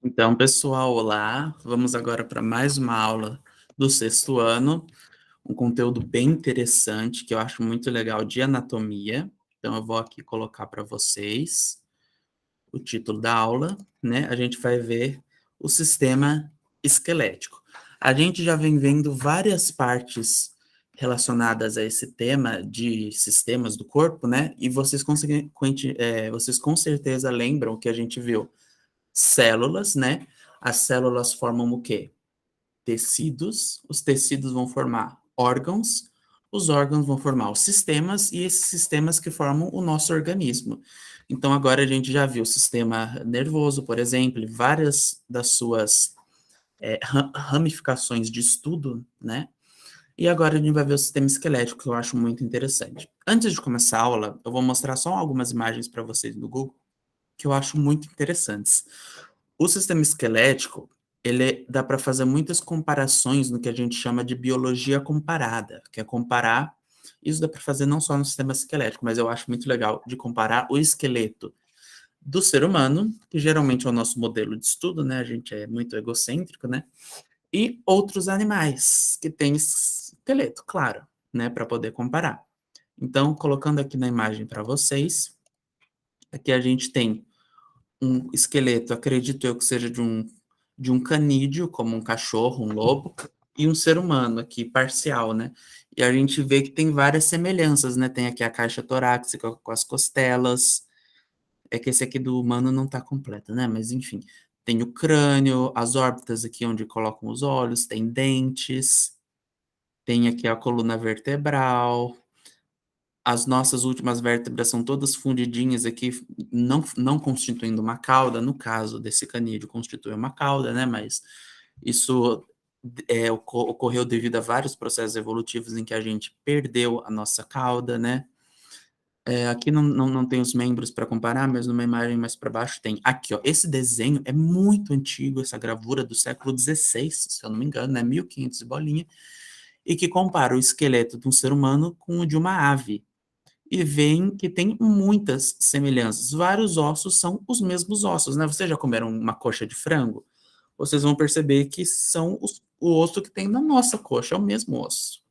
Então, pessoal, olá. Vamos agora para mais uma aula do sexto ano, um conteúdo bem interessante que eu acho muito legal de anatomia. Então, eu vou aqui colocar para vocês o título da aula, né? A gente vai ver o sistema esquelético. A gente já vem vendo várias partes relacionadas a esse tema de sistemas do corpo, né? E vocês com certeza lembram que a gente viu células, né? As células formam o quê? Tecidos, os tecidos vão formar órgãos, os órgãos vão formar os sistemas e esses sistemas que formam o nosso organismo. Então, agora a gente já viu o sistema nervoso, por exemplo, e várias das suas ramificações de estudo, né? E agora a gente vai ver o sistema esquelético, que eu acho muito interessante. Antes de começar a aula, eu vou mostrar só algumas imagens para vocês no Google, que eu acho muito interessantes. O sistema esquelético, dá para fazer muitas comparações no que a gente chama de biologia comparada, que é comparar, isso dá para fazer não só no sistema esquelético, mas eu acho muito legal de comparar o esqueleto do ser humano, que geralmente é o nosso modelo de estudo, né? A gente é muito egocêntrico, né? E outros animais que têm esqueleto, claro, né? Para poder comparar. Então, colocando aqui na imagem para vocês, aqui a gente tem um esqueleto, acredito eu que seja de um canídeo, como um cachorro, um lobo, e um ser humano aqui, parcial, né? E a gente vê que tem várias semelhanças, né? Tem aqui a caixa torácica com as costelas, é que esse aqui do humano não tá completo, né? Mas enfim, tem o crânio, as órbitas aqui onde colocam os olhos, tem dentes, tem aqui a coluna vertebral, as nossas últimas vértebras são todas fundidinhas aqui, não constituindo uma cauda. No caso desse canídeo, constitui uma cauda, né? Mas isso ocorreu devido a vários processos evolutivos em que a gente perdeu a nossa cauda, né? Aqui não tem os membros para comparar, mas numa imagem mais para baixo tem. Aqui, ó, esse desenho é muito antigo, essa gravura do século XVI, se eu não me engano, né? 1500 e bolinha, e que compara o esqueleto de um ser humano com o de uma ave e veem que tem muitas semelhanças. Vários ossos são os mesmos ossos, né? Vocês já comeram uma coxa de frango? Vocês vão perceber que são o osso que tem na nossa coxa, é o mesmo osso.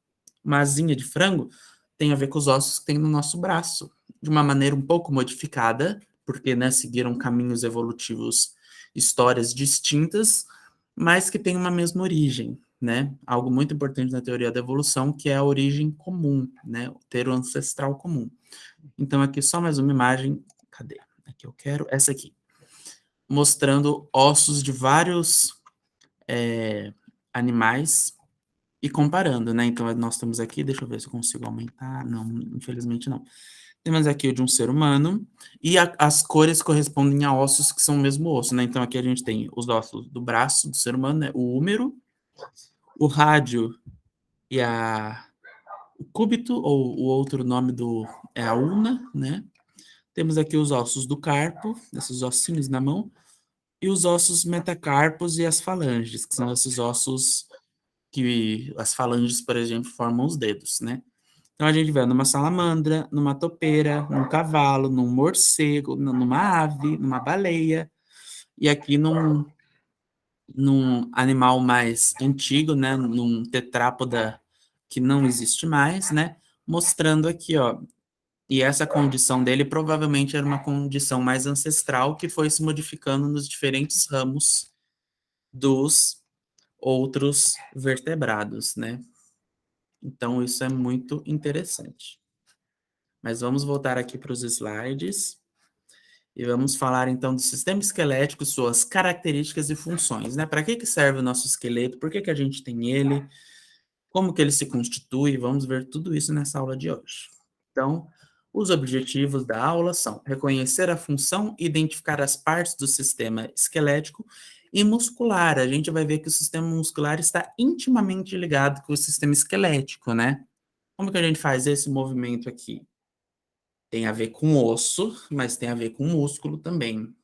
Uma asinha de frango tem a ver com os ossos que tem no nosso braço, de uma maneira um pouco modificada, porque, né, seguiram caminhos evolutivos, histórias distintas, mas que têm uma mesma origem, né? Algo muito importante na teoria da evolução, que é a origem comum, né? Ter o ancestral comum. Então, aqui só mais uma imagem. Cadê? Aqui eu quero essa aqui. Mostrando ossos de vários animais e comparando, né? Então, nós temos aqui, deixa eu ver se eu consigo aumentar. Não, infelizmente não. Temos aqui o de um ser humano, e as cores correspondem a ossos que são o mesmo osso, né? Então, aqui a gente tem os ossos do braço do ser humano, né? O húmero, o rádio e o cúbito, ou o outro nome é a ulna, né? Temos aqui os ossos do carpo, esses ossinhos na mão, e os ossos metacarpos e as falanges, que são esses ossos que as falanges, por exemplo, formam os dedos, né? Então a gente vê numa salamandra, numa topeira, num cavalo, num morcego, numa ave, numa baleia, e aqui num animal mais antigo, né? Num tetrápoda que não existe mais, né? Mostrando aqui, ó. E essa condição dele provavelmente era uma condição mais ancestral que foi se modificando nos diferentes ramos dos outros vertebrados, né? Então, isso é muito interessante. Mas vamos voltar aqui para os slides e vamos falar então do sistema esquelético, suas características e funções, né? Para que serve o nosso esqueleto? Por que a gente tem ele? Como que ele se constitui? Vamos ver tudo isso nessa aula de hoje. Então, os objetivos da aula são reconhecer a função e identificar as partes do sistema esquelético e muscular. A gente vai ver que o sistema muscular está intimamente ligado com o sistema esquelético, né? Como que a gente faz esse movimento aqui? Tem a ver com osso, mas tem a ver com músculo também.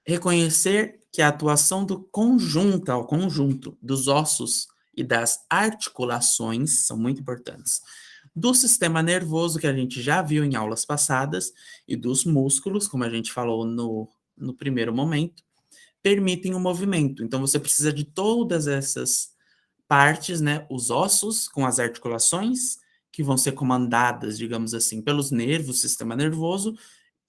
Reconhecer que a atuação do conjunto dos ossos e das articulações são muito importantes. Do sistema nervoso, que a gente já viu em aulas passadas, e dos músculos, como a gente falou no primeiro momento, permitem o movimento. Então, você precisa de todas essas partes, né, os ossos com as articulações, que vão ser comandadas, digamos assim, pelos nervos, sistema nervoso,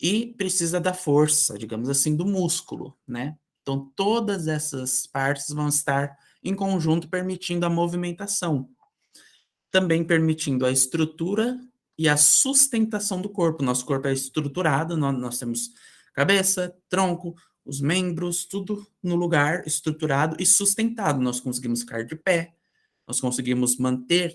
e precisa da força, digamos assim, do músculo, né? Então, todas essas partes vão estar em conjunto permitindo a movimentação, também permitindo a estrutura e a sustentação do corpo. Nosso corpo é estruturado, nós temos cabeça, tronco, os membros, tudo no lugar, estruturado e sustentado. Nós conseguimos ficar de pé, nós conseguimos manter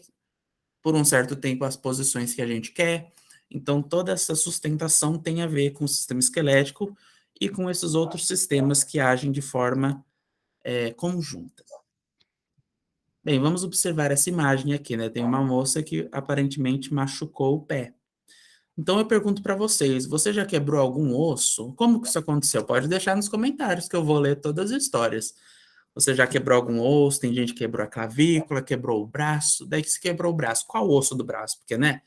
por um certo tempo as posições que a gente quer. Então, toda essa sustentação tem a ver com o sistema esquelético e com esses outros sistemas que agem de forma conjunta. Bem, vamos observar essa imagem aqui, né? Tem uma moça que aparentemente machucou o pé. Então eu pergunto para vocês, você já quebrou algum osso? Como que isso aconteceu? Pode deixar nos comentários que eu vou ler todas as histórias. Você já quebrou algum osso? Tem gente que quebrou a clavícula, quebrou o braço. Daí que se quebrou o braço, qual osso do braço? Porque, né?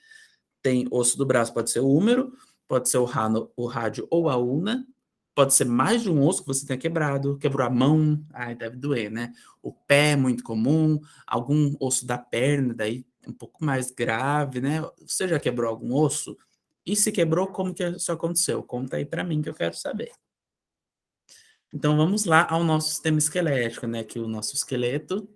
Tem osso do braço, pode ser o húmero, pode ser o rádio ou a ulna, pode ser mais de um osso que você tenha quebrado, quebrou a mão, ai, deve doer, né? O pé é muito comum, algum osso da perna, daí um pouco mais grave, né? Você já quebrou algum osso? E se quebrou, como que isso aconteceu? Conta aí para mim que eu quero saber. Então vamos lá ao nosso sistema esquelético, né? Que é o nosso esqueleto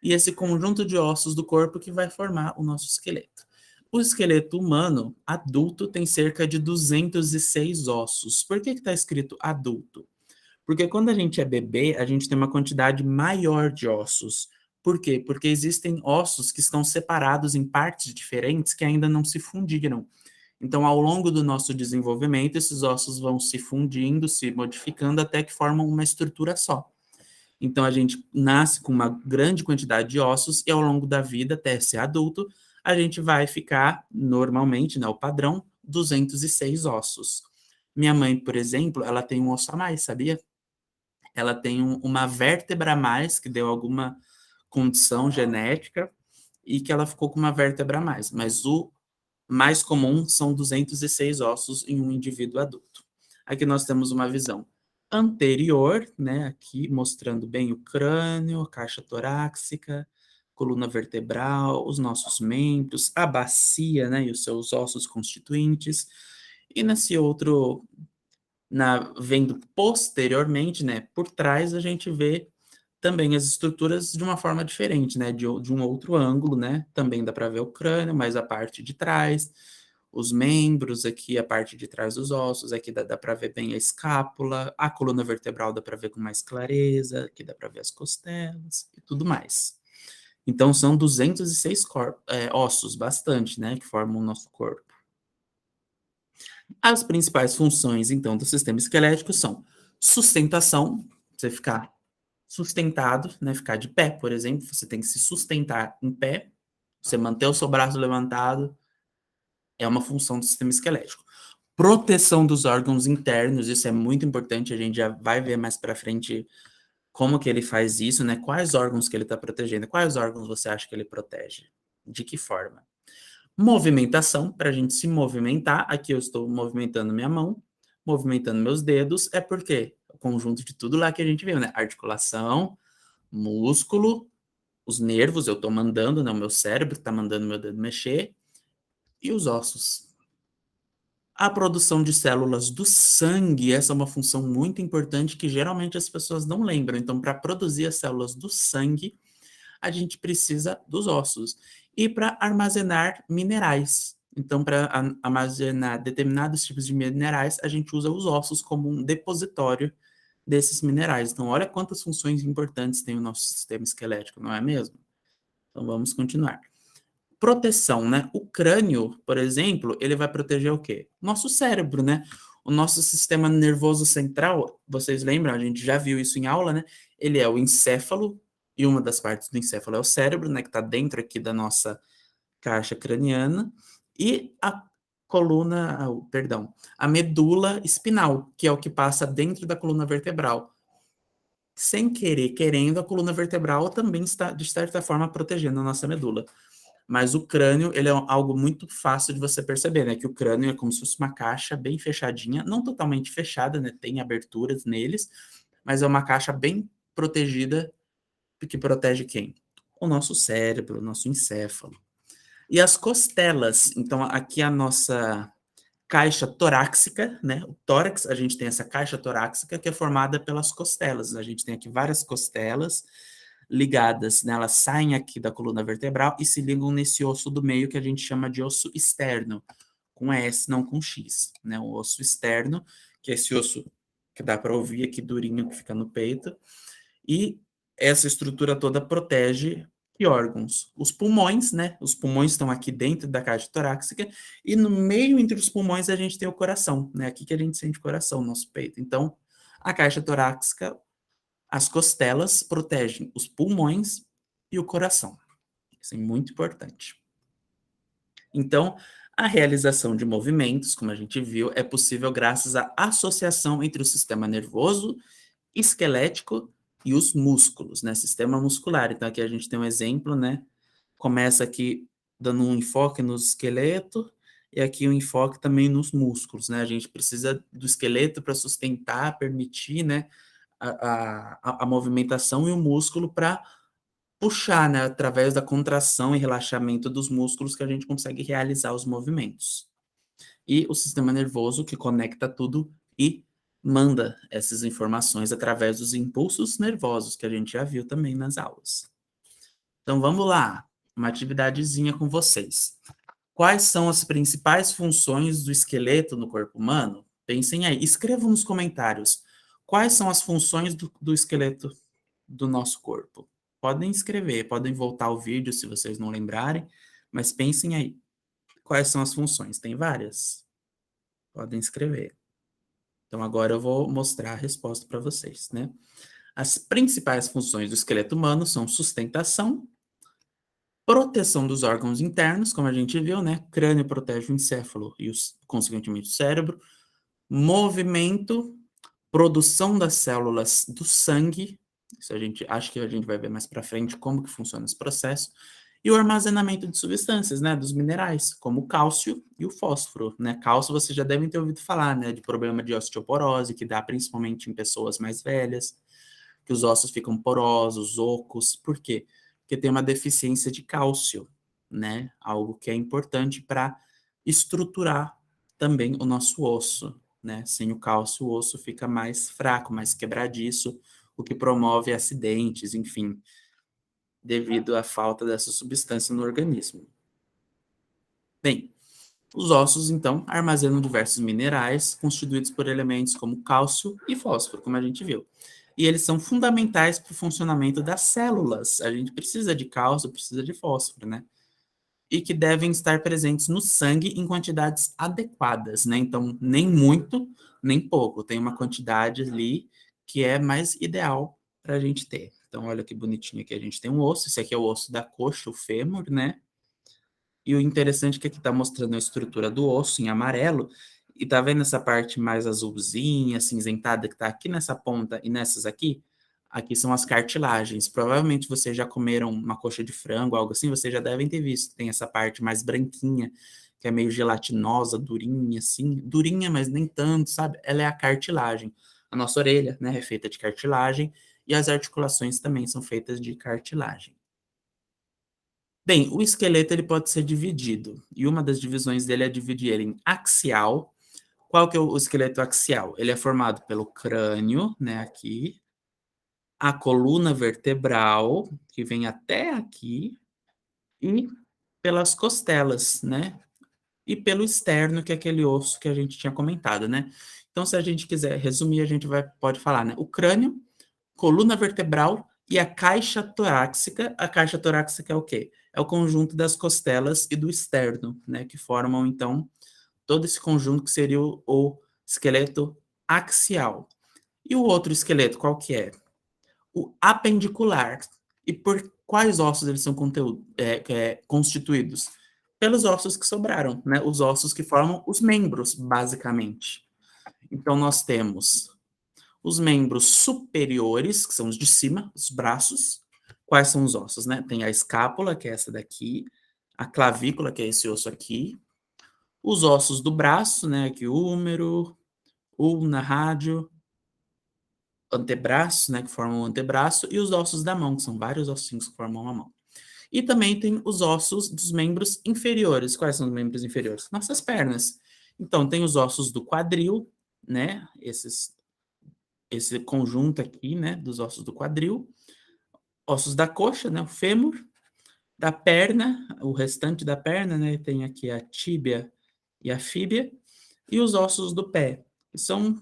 e esse conjunto de ossos do corpo que vai formar o nosso esqueleto. O esqueleto humano adulto tem cerca de 206 ossos. Por que está escrito adulto? Porque quando a gente é bebê, a gente tem uma quantidade maior de ossos. Por quê? Porque existem ossos que estão separados em partes diferentes que ainda não se fundiram. Então, ao longo do nosso desenvolvimento, esses ossos vão se fundindo, se modificando até que formam uma estrutura só. Então, a gente nasce com uma grande quantidade de ossos e ao longo da vida, até ser adulto, a gente vai ficar, normalmente, né, o padrão, 206 ossos. Minha mãe, por exemplo, ela tem um osso a mais, sabia? Ela tem uma vértebra a mais, que deu alguma condição genética, e que ela ficou com uma vértebra a mais. Mas o mais comum são 206 ossos em um indivíduo adulto. Aqui nós temos uma visão anterior, né, aqui mostrando bem o crânio, a caixa torácica, coluna vertebral, os nossos membros, a bacia, né, e os seus ossos constituintes. E nesse outro, vendo posteriormente, né, por trás a gente vê também as estruturas de uma forma diferente, né, de um outro ângulo, né, também dá para ver o crânio, mas a parte de trás, os membros aqui, a parte de trás dos ossos, aqui dá para ver bem a escápula, a coluna vertebral dá para ver com mais clareza, aqui dá para ver as costelas e tudo mais. Então são 206 ossos, bastante, né, que formam o nosso corpo. As principais funções, então, do sistema esquelético são sustentação, você ficar sustentado, né, ficar de pé, por exemplo, você tem que se sustentar em pé, você manter o seu braço levantado, é uma função do sistema esquelético. Proteção dos órgãos internos, isso é muito importante, a gente já vai ver mais para frente como que ele faz isso, né? Quais órgãos que ele está protegendo, quais órgãos você acha que ele protege? De que forma? Movimentação, para a gente se movimentar, aqui eu estou movimentando minha mão, movimentando meus dedos, é porque o conjunto de tudo lá que a gente viu, né? Articulação, músculo, os nervos, eu estou mandando, né? O meu cérebro está mandando meu dedo mexer, e os ossos. A produção de células do sangue, essa é uma função muito importante que geralmente as pessoas não lembram. Então, para produzir as células do sangue, a gente precisa dos ossos. E para armazenar minerais. Então, para armazenar determinados tipos de minerais, a gente usa os ossos como um depositório desses minerais. Então, olha quantas funções importantes tem o nosso sistema esquelético, não é mesmo? Então, vamos continuar. Proteção, né? O crânio, por exemplo, ele vai proteger o quê? Nosso cérebro, né? O nosso sistema nervoso central, vocês lembram? A gente já viu isso em aula, né? Ele é o encéfalo, e uma das partes do encéfalo é o cérebro, né? Que está dentro aqui da nossa caixa craniana. E a perdão, a medula espinal, que é o que passa dentro da coluna vertebral. Sem querer, querendo, a coluna vertebral também está, de certa forma, protegendo a nossa medula. Mas o crânio, ele é algo muito fácil de você perceber, né? Que o crânio é como se fosse uma caixa bem fechadinha, não totalmente fechada, né? Tem aberturas neles, mas é uma caixa bem protegida, que protege quem? O nosso cérebro, o nosso encéfalo. E as costelas, então aqui a nossa caixa torácica, né? O tórax, a gente tem essa caixa torácica que é formada pelas costelas. A gente tem aqui várias costelas ligadas, né? Elas saem aqui da coluna vertebral e se ligam nesse osso do meio que a gente chama de osso externo, com S, não com X, né? O osso externo, que é esse osso que dá para ouvir aqui durinho que fica no peito. E essa estrutura toda protege que órgãos? Os pulmões, né? Os pulmões estão aqui dentro da caixa torácica e no meio entre os pulmões a gente tem o coração, né? Aqui que a gente sente o coração, nosso peito. Então, a caixa torácica, as costelas protegem os pulmões e o coração. Isso é muito importante. Então, a realização de movimentos, como a gente viu, é possível graças à associação entre o sistema nervoso, esquelético e os músculos, né? Sistema muscular. Então, aqui a gente tem um exemplo, né? Começa aqui dando um enfoque no esqueleto e aqui um enfoque também nos músculos, né? A gente precisa do esqueleto para sustentar, permitir, né? A movimentação e o músculo para puxar, né? Através da contração e relaxamento dos músculos que a gente consegue realizar os movimentos. E o sistema nervoso que conecta tudo e manda essas informações através dos impulsos nervosos que a gente já viu também nas aulas. Então vamos lá, uma atividadezinha com vocês. Quais são as principais funções do esqueleto no corpo humano? Pensem aí, escrevam nos comentários. Quais são as funções do esqueleto do nosso corpo? Podem escrever, podem voltar ao vídeo se vocês não lembrarem, mas pensem aí. Quais são as funções? Tem várias. Podem escrever. Então agora eu vou mostrar a resposta para vocês, né? As principais funções do esqueleto humano são sustentação, proteção dos órgãos internos, como a gente viu, né? Crânio protege o encéfalo e, consequentemente, o cérebro. Movimento, produção das células do sangue. Isso a gente acho que a gente vai ver mais para frente como que funciona esse processo. E o armazenamento de substâncias, né? Dos minerais, como o cálcio e o fósforo, né? Cálcio vocês já devem ter ouvido falar, né? De problema de osteoporose, que dá principalmente em pessoas mais velhas, que os ossos ficam porosos, ocos. Por quê? Porque tem uma deficiência de cálcio, né? Algo que é importante para estruturar também o nosso osso, né? Sem o cálcio, o osso fica mais fraco, mais quebradiço, o que promove acidentes, enfim, devido à falta dessa substância no organismo. Bem, os ossos, então, armazenam diversos minerais constituídos por elementos como cálcio e fósforo, como a gente viu. E eles são fundamentais para o funcionamento das células. A gente precisa de cálcio, precisa de fósforo, né? E que devem estar presentes no sangue em quantidades adequadas, né? Então, nem muito, nem pouco. Tem uma quantidade ali que é mais ideal para a gente ter. Então, olha que bonitinho aqui. A gente tem um osso. Esse aqui é o osso da coxa, o fêmur, né? E o interessante é que aqui está mostrando a estrutura do osso em amarelo, e tá vendo essa parte mais azulzinha, cinzentada, que está aqui nessa ponta e nessas aqui? Aqui são as cartilagens. Provavelmente vocês já comeram uma coxa de frango, algo assim, vocês já devem ter visto. Tem essa parte mais branquinha, que é meio gelatinosa, durinha, assim. Durinha, mas nem tanto, sabe? Ela é a cartilagem. A nossa orelha, né, é feita de cartilagem, e as articulações também são feitas de cartilagem. Bem, o esqueleto ele pode ser dividido, e uma das divisões dele é dividir ele em axial. Qual que é o esqueleto axial? Ele é formado pelo crânio, né, aqui, a coluna vertebral, que vem até aqui, e pelas costelas, né, e pelo externo, que é aquele osso que a gente tinha comentado, né. Então, se a gente quiser resumir, a gente pode falar, né, o crânio, coluna vertebral e a caixa torácica. A caixa torácica é o quê? É o conjunto das costelas e do externo, né, que formam, então, todo esse conjunto que seria o esqueleto axial. E o outro esqueleto, qual que é? O apendicular. E por quais ossos eles são constituídos? Pelos ossos que sobraram, né? Os ossos que formam os membros, basicamente. Então, nós temos os membros superiores, que são os de cima, os braços. Quais são os ossos, né? Tem a escápula, que é essa daqui, a clavícula, que é esse osso aqui, os ossos do braço, né? Aqui o húmero, ulna, rádio, antebraço, né, que formam o antebraço, e os ossos da mão, que são vários ossinhos que formam a mão. E também tem os ossos dos membros inferiores. Quais são os membros inferiores? Nossas pernas. Então, tem os ossos do quadril, né? Esse conjunto aqui, né, dos ossos do quadril, ossos da coxa, né, o fêmur, da perna, o restante da perna, né, tem aqui a tíbia e a fíbia, e os ossos do pé, que são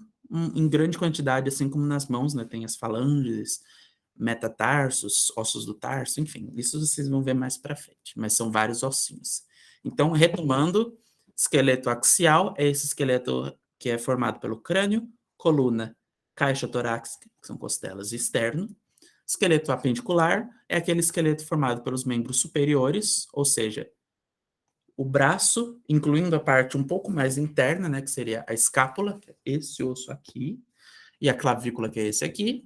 em grande quantidade, assim como nas mãos, né, tem as falanges, metatarsos, ossos do tarso, enfim, isso vocês vão ver mais para frente, mas são vários ossinhos. Então, retomando, esqueleto axial é esse esqueleto que é formado pelo crânio, coluna, caixa torácica, que são costelas, externo. Esqueleto apendicular é aquele esqueleto formado pelos membros superiores, ou seja, o braço, incluindo a parte um pouco mais interna, né, que seria a escápula, que é esse osso aqui, e a clavícula, que é esse aqui,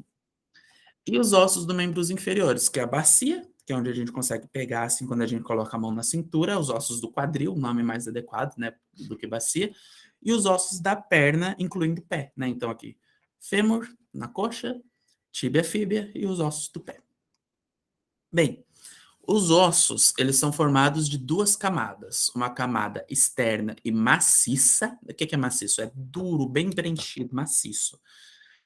e os ossos dos membros inferiores, que é a bacia, que é onde a gente consegue pegar, assim, quando a gente coloca a mão na cintura, os ossos do quadril, o nome mais adequado, né, do que bacia, e os ossos da perna, incluindo o pé, né, então aqui, fêmur na coxa, tíbia, fíbia e os ossos do pé. Bem, os ossos, eles são formados de duas camadas, uma camada externa e maciça. O que é maciço? É duro, bem preenchido, maciço,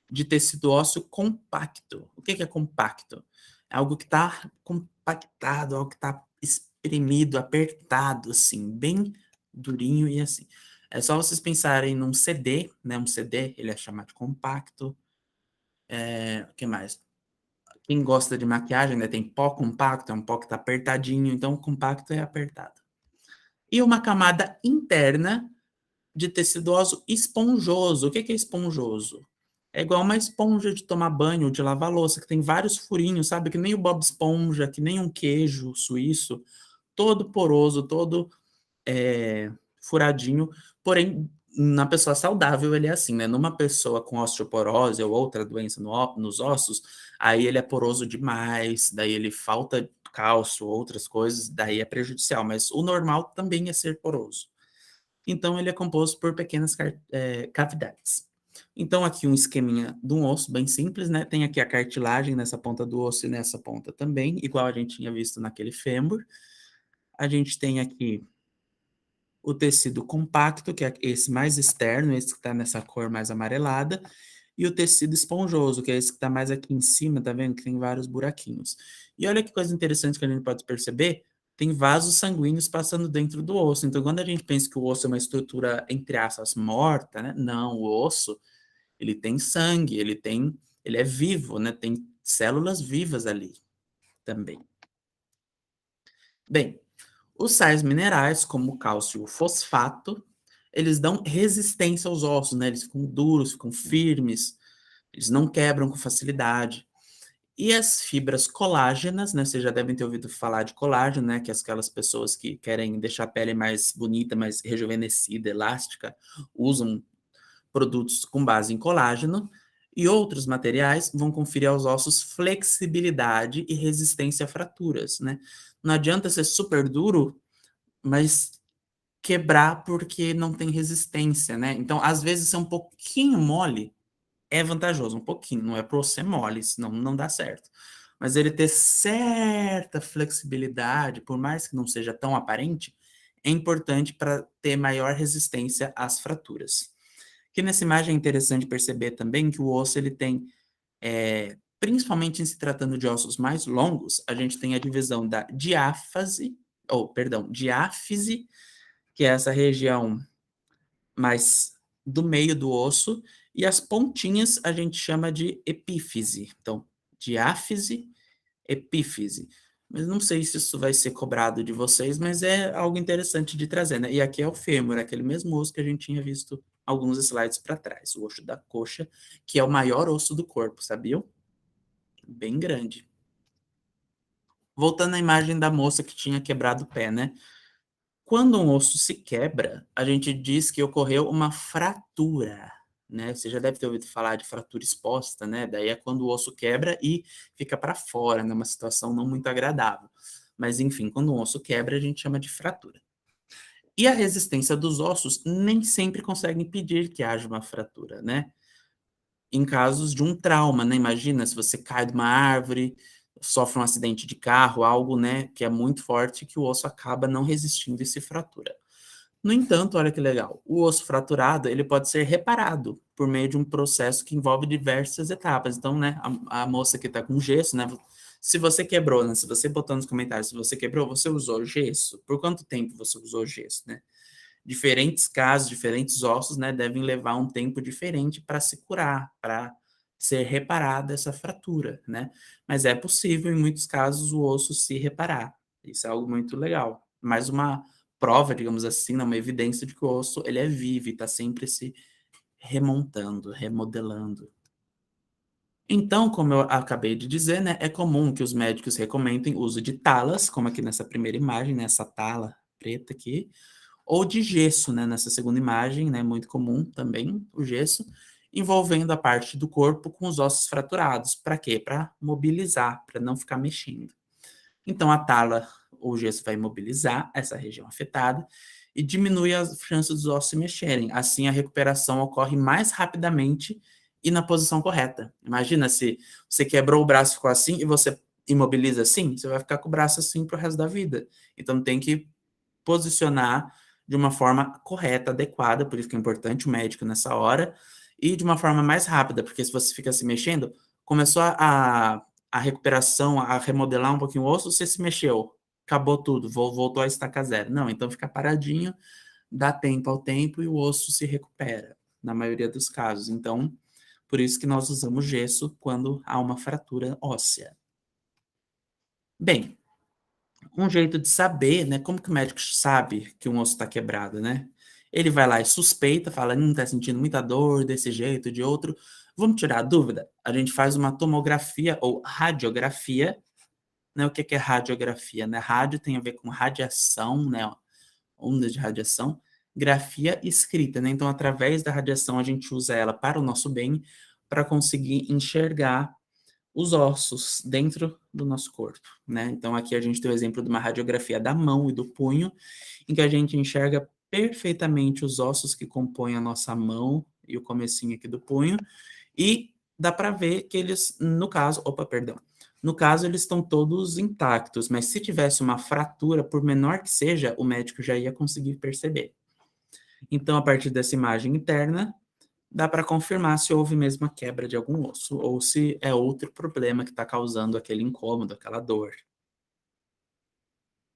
de tecido ósseo compacto. O que é compacto? É algo que está compactado, algo que está espremido, apertado, assim, bem durinho e assim. É só vocês pensarem num CD, né? Um CD, ele é chamado de compacto. O que mais? Quem gosta de maquiagem, né? Tem pó compacto, é um pó que está apertadinho, então o compacto é apertado. E uma camada interna de tecido ósseo esponjoso. O que é esponjoso? É igual uma esponja de tomar banho, de lavar louça, que tem vários furinhos, sabe? Que nem o Bob Esponja, que nem um queijo suíço, todo poroso, todo furadinho. Porém, na pessoa saudável ele é assim, né? Numa pessoa com osteoporose ou outra doença nos ossos, aí ele é poroso demais, daí ele falta cálcio, outras coisas, daí é prejudicial. Mas o normal também é ser poroso. Então, ele é composto por pequenas cavidades. Então, aqui um esqueminha de um osso bem simples, né? Tem aqui a cartilagem nessa ponta do osso e nessa ponta também, igual a gente tinha visto naquele fêmur. A gente tem aqui o tecido compacto, que é esse mais externo, esse que está nessa cor mais amarelada, e o tecido esponjoso, que é esse que está mais aqui em cima, tá vendo? Que tem vários buraquinhos. E olha que coisa interessante que a gente pode perceber, tem vasos sanguíneos passando dentro do osso. Então, quando a gente pensa que o osso é uma estrutura, entre aspas, morta, né? Não, o osso, ele tem sangue, ele é vivo, né? Tem células vivas ali também. Bem, os sais minerais, como o cálcio e o fosfato, eles dão resistência aos ossos, né? Eles ficam duros, ficam firmes, eles não quebram com facilidade. E as fibras colágenas, né? Vocês já devem ter ouvido falar de colágeno, né? Que é aquelas pessoas que querem deixar a pele mais bonita, mais rejuvenescida, elástica, usam produtos com base em colágeno. E outros materiais vão conferir aos ossos flexibilidade e resistência a fraturas, né? Não adianta ser super duro, mas quebrar porque não tem resistência, né? Então, às vezes, ser um pouquinho mole é vantajoso, um pouquinho, não é para você mole, senão não dá certo. Mas ele ter certa flexibilidade, por mais que não seja tão aparente, é importante para ter maior resistência às fraturas. Que nessa imagem é interessante perceber também que o osso ele tem, principalmente em se tratando de ossos mais longos, a gente tem a divisão da diáfise, diáfise, que é essa região mais do meio do osso, e as pontinhas a gente chama de epífise. Então, diáfise, epífise. Mas não sei se isso vai ser cobrado de vocês, mas é algo interessante de trazer, né? E aqui é o fêmur, aquele mesmo osso que a gente tinha visto alguns slides para trás, o osso da coxa, que é o maior osso do corpo, sabiam? Bem grande. Voltando à imagem da moça que tinha quebrado o pé, né? Quando um osso se quebra, a gente diz que ocorreu uma fratura, né? Você já deve ter ouvido falar de fratura exposta, né? Daí é quando o osso quebra e fica para fora, né? Uma situação não muito agradável. Mas, enfim, quando um osso quebra, a gente chama de fratura. E a resistência dos ossos nem sempre consegue impedir que haja uma fratura, né? em casos de um trauma, né, imagina se você cai de uma árvore, sofre um acidente de carro, algo, né, que é muito forte, que o osso acaba não resistindo e se fratura. No entanto, olha que legal, o osso fraturado, ele pode ser reparado por meio de um processo que envolve diversas etapas. Então, né, a moça que está com gesso, né, se você quebrou, né, se você botou nos comentários, se você quebrou, você usou gesso? Por quanto tempo você usou gesso, né? Diferentes casos, diferentes ossos, né, devem levar um tempo diferente para se curar, para ser reparada essa fratura, né? Mas é possível, em muitos casos, o osso se reparar. Isso é algo muito legal. Mais uma prova, digamos assim, né, uma evidência de que o osso ele é vivo e está sempre se remontando, remodelando. Então, como eu acabei de dizer, né, é comum que os médicos recomendem o uso de talas, como aqui nessa primeira imagem, né, essa tala preta aqui, ou de gesso, né, nessa segunda imagem, né, muito comum também o gesso, envolvendo a parte do corpo com os ossos fraturados. Para quê? Para mobilizar, para não ficar mexendo. Então a tala ou gesso vai imobilizar essa região afetada e diminui as chances dos ossos se mexerem. Assim a recuperação ocorre mais rapidamente e na posição correta. Imagina se você quebrou o braço e ficou assim e você imobiliza assim, você vai ficar com o braço assim para o resto da vida. Então tem que posicionar de uma forma correta, adequada, por isso que é importante o médico nessa hora, e de uma forma mais rápida, porque se você fica se mexendo, começou a recuperação, a remodelar um pouquinho o osso, você se mexeu, acabou tudo, voltou a estaca zero. Não, então fica paradinho, dá tempo ao tempo e o osso se recupera, na maioria dos casos. Então, por isso que nós usamos gesso quando há uma fratura óssea. Bem, um jeito de saber, né, como que o médico sabe que um osso está quebrado, né? Ele vai lá e suspeita, fala, tá sentindo muita dor desse jeito, de outro. Vamos tirar a dúvida? A gente faz uma tomografia ou radiografia, né? O que que é radiografia, né? Rádio tem a ver com radiação, né? Ondas de radiação. Grafia escrita, né? Então, através da radiação, a gente usa ela para o nosso bem, para conseguir enxergar os ossos dentro do nosso corpo, né? Então aqui a gente tem o exemplo de uma radiografia da mão e do punho, em que a gente enxerga perfeitamente os ossos que compõem a nossa mão e o comecinho aqui do punho, e dá para ver que eles, no caso, no caso eles estão todos intactos, mas se tivesse uma fratura, por menor que seja, o médico já ia conseguir perceber. Então, a partir dessa imagem interna, dá para confirmar se houve mesmo a quebra de algum osso ou se é outro problema que está causando aquele incômodo, aquela dor.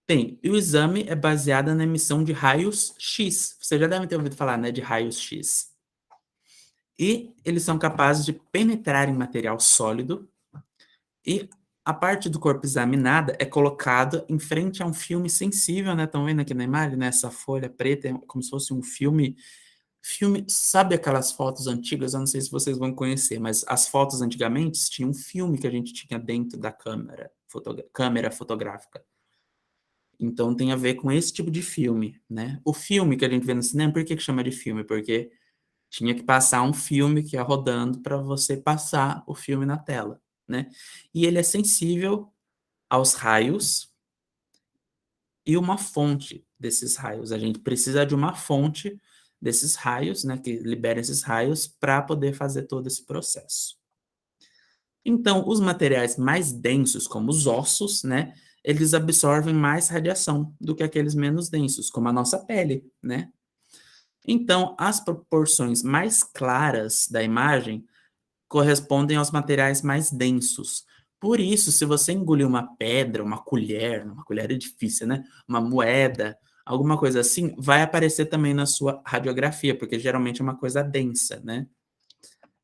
Bem, e o exame é baseado na emissão de raios X. Você já deve ter ouvido falar, né, de raios X. E eles são capazes de penetrar em material sólido e a parte do corpo examinada é colocada em frente a um filme sensível, né? Estão vendo aqui na imagem, né? Essa folha preta é como se fosse um filme, sabe aquelas fotos antigas? Eu não sei se vocês vão conhecer, mas as fotos antigamente tinha um filme que a gente tinha dentro da câmera fotográfica. Então tem a ver com esse tipo de filme, né? O filme que a gente vê no cinema, por que que chama de filme? Porque tinha que passar um filme que ia rodando para você passar o filme na tela, né? E ele é sensível aos raios e uma fonte desses raios. A gente precisa de uma fonte desses raios, né, que libera esses raios para poder fazer todo esse processo. Então, os materiais mais densos, como os ossos, né, eles absorvem mais radiação do que aqueles menos densos, como a nossa pele, né? Então, as proporções mais claras da imagem correspondem aos materiais mais densos. Por isso, se você engolir uma pedra, uma colher é difícil, né? Uma moeda, alguma coisa assim, vai aparecer também na sua radiografia, porque geralmente é uma coisa densa, né?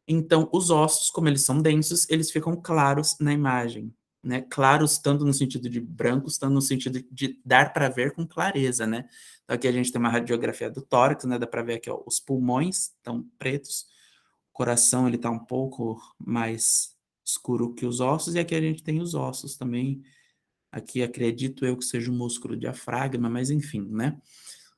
Então, os ossos, como eles são densos, eles ficam claros na imagem, né? Claros tanto no sentido de brancos, tanto no sentido de dar para ver com clareza, né? Então, aqui a gente tem uma radiografia do tórax, né? Dá para ver aqui, ó, os pulmões estão pretos, o coração ele está um pouco mais escuro que os ossos, e aqui a gente tem os ossos também. Aqui acredito eu que seja o músculo diafragma, mas enfim, né?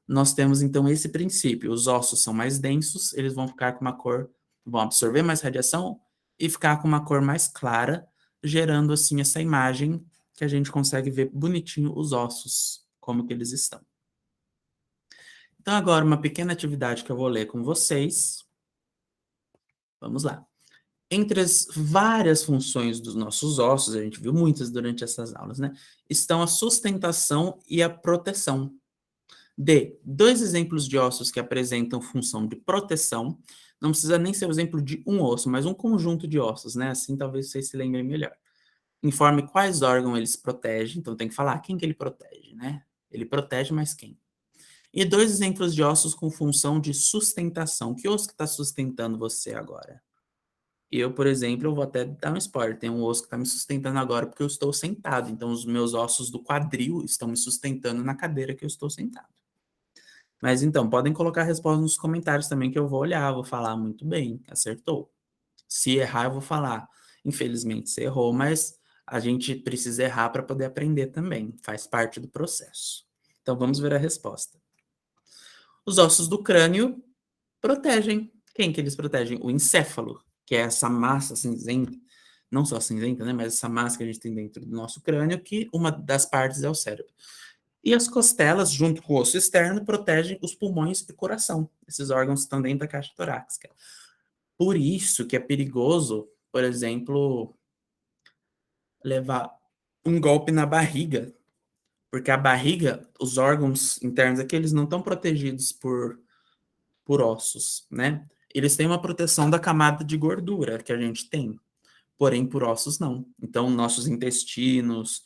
Nós temos então esse princípio: os ossos são mais densos, eles vão ficar com uma cor, vão absorver mais radiação e ficar com uma cor mais clara, gerando assim essa imagem que a gente consegue ver bonitinho os ossos, como que eles estão. Então agora uma pequena atividade que eu vou ler com vocês. Vamos lá. Entre as várias funções dos nossos ossos, a gente viu muitas durante essas aulas, né, estão a sustentação e a proteção. D, 2 exemplos de ossos que apresentam função de proteção, não precisa nem ser o exemplo de um osso, mas um conjunto de ossos, né, assim talvez vocês se lembrem melhor. Informe quais órgãos eles protegem, então tem que falar quem que ele protege, né. Ele protege, mas quem? E 2 exemplos de ossos com função de sustentação. Que osso que está sustentando você agora? Eu, por exemplo, eu vou até dar um spoiler, tem um osso que está me sustentando agora porque eu estou sentado, então os meus ossos do quadril estão me sustentando na cadeira que eu estou sentado. Mas então, podem colocar a resposta nos comentários também que eu vou olhar, vou falar muito bem, acertou. Se errar, eu vou falar, infelizmente você errou, mas a gente precisa errar para poder aprender também, faz parte do processo. Então vamos ver a resposta. Os ossos do crânio protegem. Quem que eles protegem? O encéfalo, que é essa massa cinzenta, não só cinzenta, né, mas essa massa que a gente tem dentro do nosso crânio, que uma das partes é o cérebro. E as costelas, junto com o osso externo, protegem os pulmões e coração. Esses órgãos estão dentro da caixa torácica. Por isso que é perigoso, por exemplo, levar um golpe na barriga, porque a barriga, os órgãos internos aqui, eles não estão protegidos por ossos, né? Eles têm uma proteção da camada de gordura que a gente tem, porém por ossos não. Então, nossos intestinos,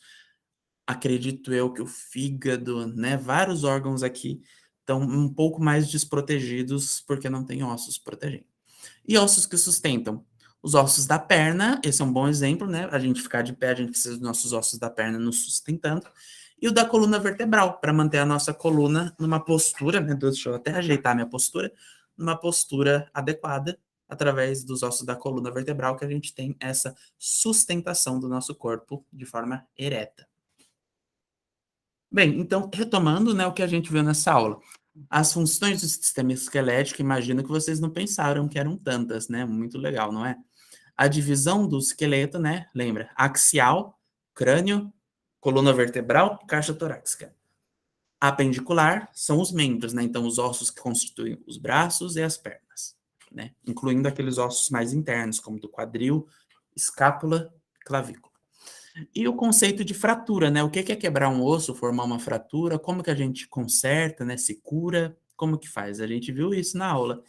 acredito eu que o fígado, né, vários órgãos aqui estão um pouco mais desprotegidos porque não tem ossos protegendo. E ossos que sustentam? Os ossos da perna, esse é um bom exemplo, né? A gente ficar de pé, a gente precisa dos nossos ossos da perna nos sustentando. E o da coluna vertebral, para manter a nossa coluna numa postura, né? Deixa eu até ajeitar a minha postura, numa postura adequada, através dos ossos da coluna vertebral, que a gente tem essa sustentação do nosso corpo de forma ereta. Bem, então, retomando, né, o que a gente viu nessa aula. As funções do sistema esquelético, imagino que vocês não pensaram que eram tantas, né? Muito legal, não é? A divisão do esqueleto, né? Lembra? Axial, crânio, coluna vertebral, caixa torácica. Apendicular são os membros, né? Então, os ossos que constituem os braços e as pernas, né? Incluindo aqueles ossos mais internos, como do quadril, escápula, clavícula. E o conceito de fratura, né? O que é quebrar um osso, formar uma fratura? Como que a gente conserta, né? Se cura? Como que faz? A gente viu isso na aula.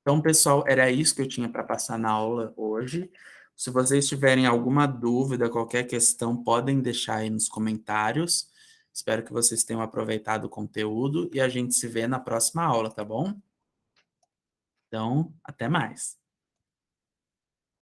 Então, pessoal, era isso que eu tinha para passar na aula hoje. Se vocês tiverem alguma dúvida, qualquer questão, podem deixar aí nos comentários. Espero que vocês tenham aproveitado o conteúdo e a gente se vê na próxima aula, tá bom? Então, até mais.